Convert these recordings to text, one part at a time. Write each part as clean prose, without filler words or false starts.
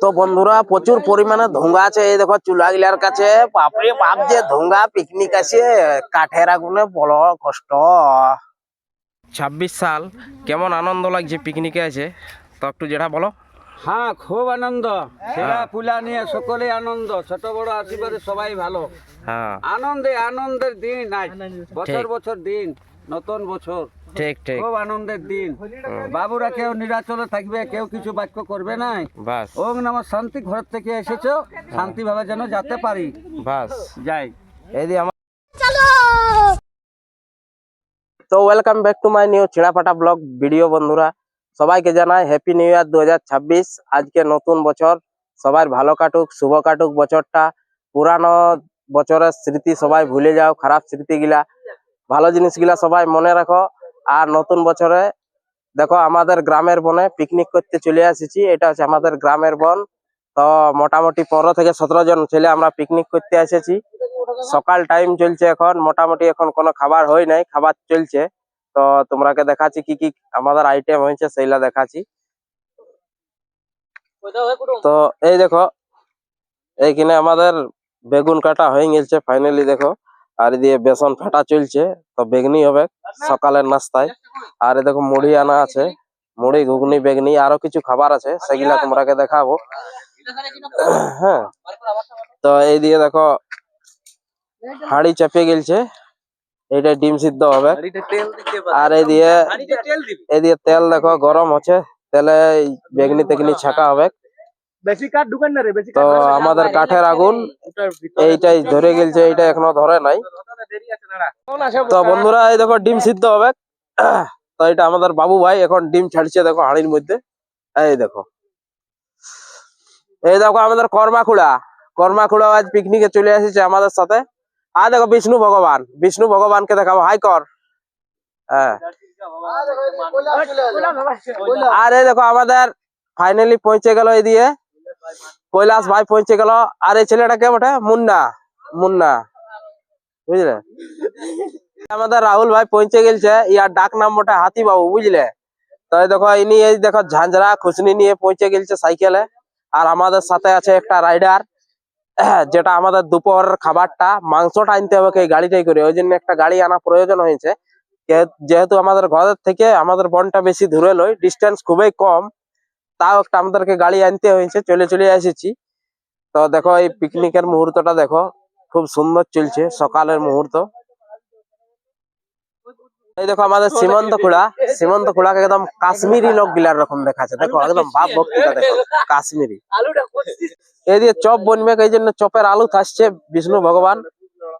তো বন্ধুরা প্রচুর পরিমাণে ধোঁয়া আছে, এই দেখো চুলা গিলার কাছে। বাপরে বাপ যে ধোঁয়া, পিকনিক আছে কাঠের আগুনে বড় কষ্ট। 26 সাল কেমন আনন্দ লাগছে পিকনিকে আছে, তো একটু যেটা বলো। হ্যাঁ, খুব আনন্দ। ছেলা পুলা নিয়ে সকলে আনন্দ, ছোট বড় আশীর্বাদে সবাই ভালো। হ্যাঁ আনন্দের দিন আজ, বছর বছর দিন, নতুন বছর। ঠিক ঠিক, খুব আনন্দের দিন। বাবুরা কেউ নিরাচলে থাকবে, কেউ কিছু বাক্য করবে নাই। বাস ওম নমঃ শান্তি। ঘর থেকে এসেছো শান্তি ভাবে যেন যেতে পারি। বাস যাই। এই দিয়ে আমার তো welcome back to my new ছিড়াফাটা ব্লগ ভিডিও। বন্ধুরা সবাইকে জানাই হ্যাপি নিউ ইয়ার 2026। আজকে নতুন বছর, সবার ভালো কাটুক, শুভ কাটুক বছরটা। পুরানো বছরের স্মৃতি সবাই ভুলে যাও, খারাপ স্মৃতিগুলা, ভালো জিনিসগুলা সবাই মনে রাখো। আর নতুন বছরে দেখো আমাদের গ্রামের বনে পিকনিক করতে চলে এসেছি। এটা হচ্ছে আমাদের গ্রামের বন। তো মোটামুটি 15 থেকে 17 জন ছেলে আমরা পিকনিক করতে এসেছি। সকাল টাইম চলছে এখন, মোটামুটি এখন কোনো খাবার হয় নাই, খাবার চলছে। তো তোমরাকে দেখাচ্ছি কি কি আমাদের আইটেম হয়েছে, সেইলা দেখাচ্ছি। তো এই দেখো এইখানে আমাদের বেগুন কাটা হয়ে গেছে ফাইনালি, দেখো। আর দিয়ে বেসন ফাটা চলছে, তো বেগনি হবে সকালের নাস্তায়। আর এই দেখো মুড়ি আনা আছে, মুড়ি ঘুগনি বেগনি আরো কিছু খাবার আছে, সেগুলা তোমরাকে দেখাবো। হ্যাঁ, তো এই দিয়ে দেখো হাঁড়ি চেপে গেলছে, এইটা ডিম সিদ্ধ হবে। আর এই দিয়ে তেল দেখো গরম হচ্ছে, তেলে বেগনি তেগনি ছাকা হবে। তো আমাদের কাঠের আগুন এইটাই ধরে গেলছে, এইটা এখনো ধরে নাই। তো বন্ধুরা এই দেখো ডিম সিদ্ধ হবে। তো এটা আমাদের বাবু ভাই এখন ডিম ছাড়ছে, দেখো হাঁড়ির মধ্যে। এই দেখো আমাদের কর্মা খুড়া আজ পিকনিকে চলে এসেছে আমাদের সাথে। আর দেখো বিষ্ণু ভগবানকে দেখাবো, হাই কর। হ্যাঁ, আর এই দেখো আমাদের ফাইনালি পৌঁছে গেল, এই দিয়ে কৈলাস ভাই পৌঁছে গেল। আর এই ছেলেটা কে বটে? মুন্না মুন্না, বুঝলে। আমাদের রাহুল ভাই পৌঁছে গেছে, ইয়ার ডাক নাম বটে হাতি বাবু, বুঝলে। তো এই দেখো ইনি এই দেখো ঝাঁঝরা খুশনি নিয়ে পৌঁছে গেছে সাইকেলে। আর আমাদের সাথে আছে একটা রাইডার, যেটা আমাদের দুপুরের খাবারটা মাংসটা আনতে হবে এই গাড়িটাই করে, ওই জন্য একটা গাড়ি আনা প্রয়োজন হয়েছে। যেহেতু আমাদের ঘরের থেকে আমাদের বনটা বেশি দূরে নয়, ডিস্টেন্স খুবই কম, তাও একটা আমাদেরকে গাড়ি আনতে হয়েছে, চলে এসেছি। তো দেখো এই পিকনিকের মুহূর্তটা দেখো, খুব সুন্দর চলছে সকালের মুহূর্ত। এই দেখো আমাদের সীমন্ত খুড়াকে একদম কাশ্মীরি লোক গিলার রকম দেখাচ্ছে, দেখো একদম ভাব ভক্তিটা দেখো, কাশ্মীরি। এই দিয়ে চপ বনবে, এই জন্য চপের আলু থাকছে। বিষ্ণু ভগবান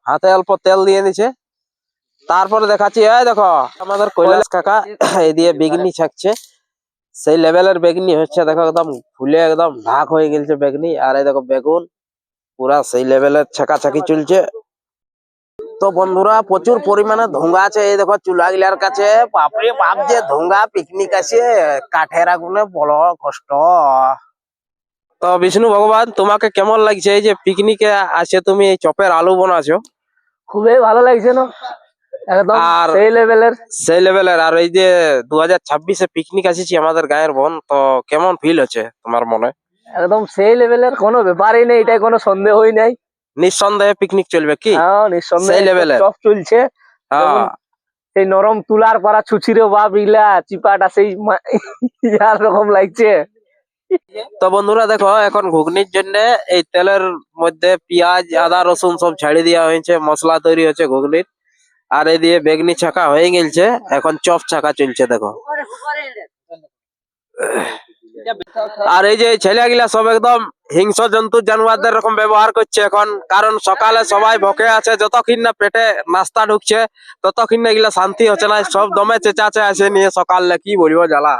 হাতে অল্প তেল দিয়ে দিচ্ছে। তারপরে দেখাচ্ছি, এই দেখো আমাদের কৈলাস কাকা এই দিয়ে বেগনি ছাকছে, সেই লেভেলের বেগনি হচ্ছে, দেখো একদম ফুলে একদম ঢাক হয়ে গেছে বেগনি। আর এই দেখো বেগুন পুরা সেই লেভেলের ছাকাছাকি চলছে। তো বন্ধুরা প্রচুর পরিমাণে ধোঁয়া আছে, এই দেখো চুলা গিলার কাছে। বাপরে বাপ যে ধোঁয়া, পিকনিক আছে কাঠের আগুনে বড় কষ্ট। তো বিষ্ণু ভগবান তোমাকে কেমন লাগছে এই যে পিকনিকে আছে, তুমি এই চপের আলু বানাচ্ছো? খুবই ভালো লাগছে না, একদম আর সেই লেভেলের। আর এই যে 2026-এ পিকনিক আসেছি আমাদের গায়ের বোন, তো কেমন ফিল হচ্ছে তোমার মনে? একদম সেই লেভেলের, কোনো ব্যাপারই নেই, এটাই কোনো সন্দেহই নাই। নিঃসন্দেহে পিকনিক চলবে কি, হ্যাঁ নিঃসন্দেহে সেই লেভেলের চপ চলছে। হ্যাঁ। সেই নরম তুলার পাড়া ছুচিরে বাপ ইলা চিপাটা সেই ইয়ার রকম লাগছে। তো বন্ধুরা দেখো এখন ঘুগনির জন্য এই তেলের মধ্যে পেঁয়াজ আদা রসুন সব ছাড়ি দেওয়া হয়েছে, মশলা তৈরি হচ্ছে ঘুগনির। আর এই দিয়ে বেগনি ছাকা হয়ে গেছে, এখন চপ ছাকা চলছে দেখো। আর এই যে ছেলেগুলা সব একদম হিংস্র জন্তু জানোয়ারদের রকম ব্যবহার করছে এখন, কারণ সকালে সবাই ভোকে আছে, যতক্ষণ না পেটে নাস্তা ঢুকছে ততক্ষণ না এগুলা শান্তি হচ্ছে না, সব দমে চেঁচাচে আসে নিয়ে সকালে, কি বলবো জ্বালা।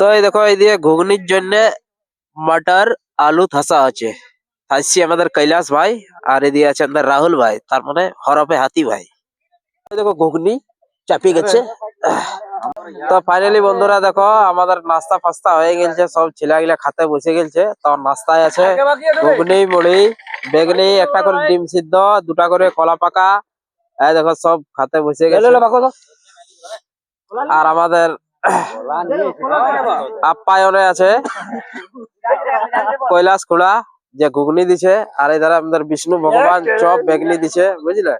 তো এই দেখো এই দিয়ে ঘুগনির জন্য মটর আলু থাসা আছে, থাসছি আমাদের কৈলাস ভাই। আর এদিকে আছে আমাদের রাহুল ভাই, তার মানে হরফে হাতি ভাই। এই দেখো ঘুগনি চাপি গেছে। তো ফাইনালি বন্ধুরা দেখো আমাদের নাস্তা ফাস্তা হয়ে গেছে, সব ছেলেগুলা খাতে বসে গেছে। তো নাস্তায় আছে ঘুগনি মুড়ি বেগনি, একটা করে ডিম সিদ্ধ, দুটা করে কলা পাকা। এই দেখো সব খাতে বসে গেছে। আর আমাদের আপ্যায়নে আছে কৈলাস খুড়া যে ঘুগনি দিছে, আর এধারে আমাদের বিষ্ণু ভগবান চপ বেগনি দিছে, বুঝলে।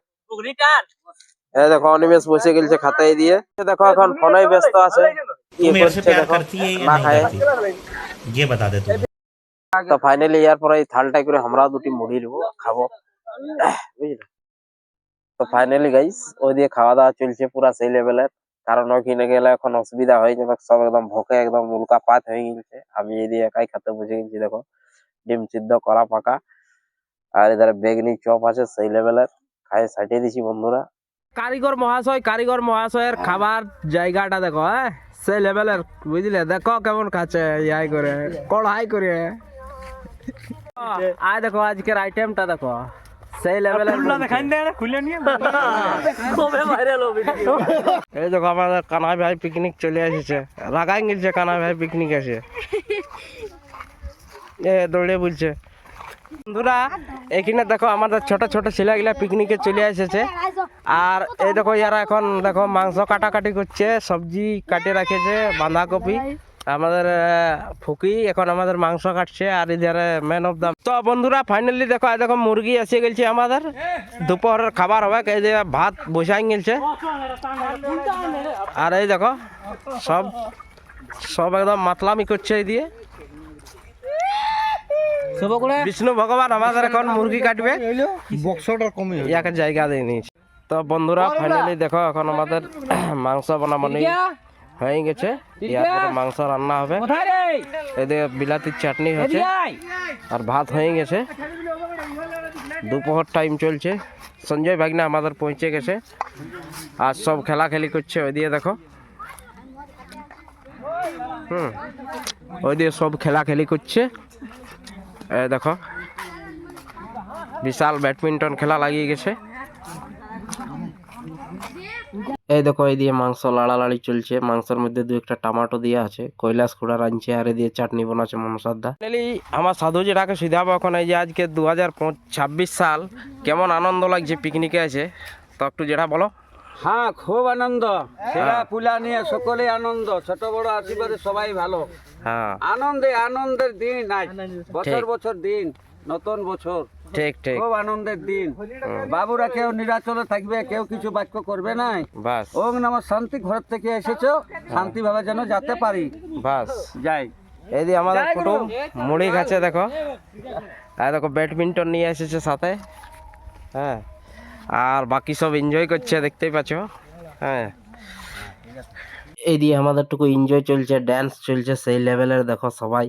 এই দেখো অনিমেষ বসে গেছে খাতায় দিয়ে। দেখো এখন ফোনে ব্যস্ত আছে, কি तू मेरे से করছে प्यार দেখো, करती है या না नहीं খায়। करती ये बता दे तू। তো ফাইনালি ইয়ার পরে এই থালটাই করে আমরাও দুটি মুড়ি নেবো, খাবো, বুঝলে। তো ফাইনালি গাইস ওই দিয়ে খাওয়া দাওয়া চলছে পুরা সেই লেভেলের, কারণ ওইখানে গেলে এখন অসুবিধা হয়ে যাবে, সব একদম ভোকে একদম উল্কা পাত হয়ে গেছে। আমি এই দিয়ে একাই খেতে বসে গেছি, দেখো ডিম সিদ্ধ করা পাকা, আর এধারে বেগনি চপ আছে সেই লেভেলের, খাই সাইটে দিছি বন্ধুরা। কারিগর মহাশয়ের খাবার জায়গাটা দেখো, হ্যাঁ সেই লেভেলের, বুঝলে। দেখো কেমন খাচ্ছে, ইয়াই করে কড়াই করে। আয় দেখো আজকের আইটেমটা দেখো, সেই লেভেলের। এই দেখো আমাদের কানাই ভাই পিকনিক চলে এসেছে, রাগাই গেছে কানাই ভাই পিকনিক এসে, দৌড়ে বলছে। বন্ধুরা এখানে দেখো আমাদের ছোট ছোট ছেলেগুলা পিকনিকে চলে এসেছে, আর এই দেখো ইয়ারা এখন দেখো মাংস কাটাকাটি করছে, সবজি কাটে রাখেছে, বাঁধাকপি। আমাদের ফুকি এখন আমাদের মাংস কাটছে, আর এধারে ম্যান অফ দা। তো বন্ধুরা ফাইনালি দেখো এই দেখো মুরগি এসে গেছে, আমাদের দুপুরের খাবার হবে। এই যে ভাত বসাই গেছে, আর এই দেখো সব সব একদম মাতলামি করছে এই দিয়ে। বিষ্ণু ভগবান আমাদের এখন মুরগি কাটবে, ইয়াকে জায়গা দিয়ে নিয়েছে। তো বন্ধুরা ফাইনালি দেখো এখন আমাদের মাংস বানাবানি হয়ে গেছে, ইয়ারপরে মাংস রান্না হবে। এদিকে বিলাতির চাটনি হচ্ছে, আর ভাত হয়ে গেছে। দুপুর টাইম চলছে, সঞ্জয় ভাগনা আমাদের পৌঁছে গেছে, আর সব খেলাখেলি করছে ওই দিয়ে দেখো। ওই দিয়ে সব খেলাখেলি করছে, এই দেখো বিশাল ব্যাডমিন্টন খেলা লাগিয়ে গেছে। এই দেখো এই দিয়ে মাংস লাড়ালাড়ি চলছে, মাংসের মধ্যে দু একটা টমেটো দিয়ে আছে, কৈলাস খুড়া রাঁধছে, আর এই দিয়ে চাটনি বানাচ্ছে মনসাদা। আমার সাধু যেটাকে সিধাবো এখন, এই যে আজকে 2026 সাল, কেমন আনন্দ লাগছে পিকনিকে আছে, তো একটু যেটা বলো। হ্যাঁ খুব আনন্দ, ছেলা পুলা নিয়ে সকলে আনন্দ, ছোট বড় আশীর্বাদে সবাই ভালো। হ্যাঁ আনন্দের দিন আজ, বছর বছর দিন, নতুন বছর, ঠিক ঠিক, খুব আনন্দের দিন। বাবুরা কেউ নিরাচলে থাকবে, কেউ কিছু বাক্য করবে নাই। বাস ওম নমঃ শান্তি, ঘর থেকে এসেছো শান্তি ভাবে যেন যেতে পারি, বাস। যাই। এই দিয়ে আমাদের কুটুম মুড়ি খাচ্ছে দেখো, আর দেখো ব্যাডমিন্টন নিয়ে এসেছে সাথে, হ্যাঁ, আর বাকি সব এনজয় করছে দেখতেই পাচ্ছ। হ্যাঁ এই দিয়ে আমাদের টুকু এনজয় চলছে, ড্যান্স চলছে সেই লেভেলের, দেখো সবাই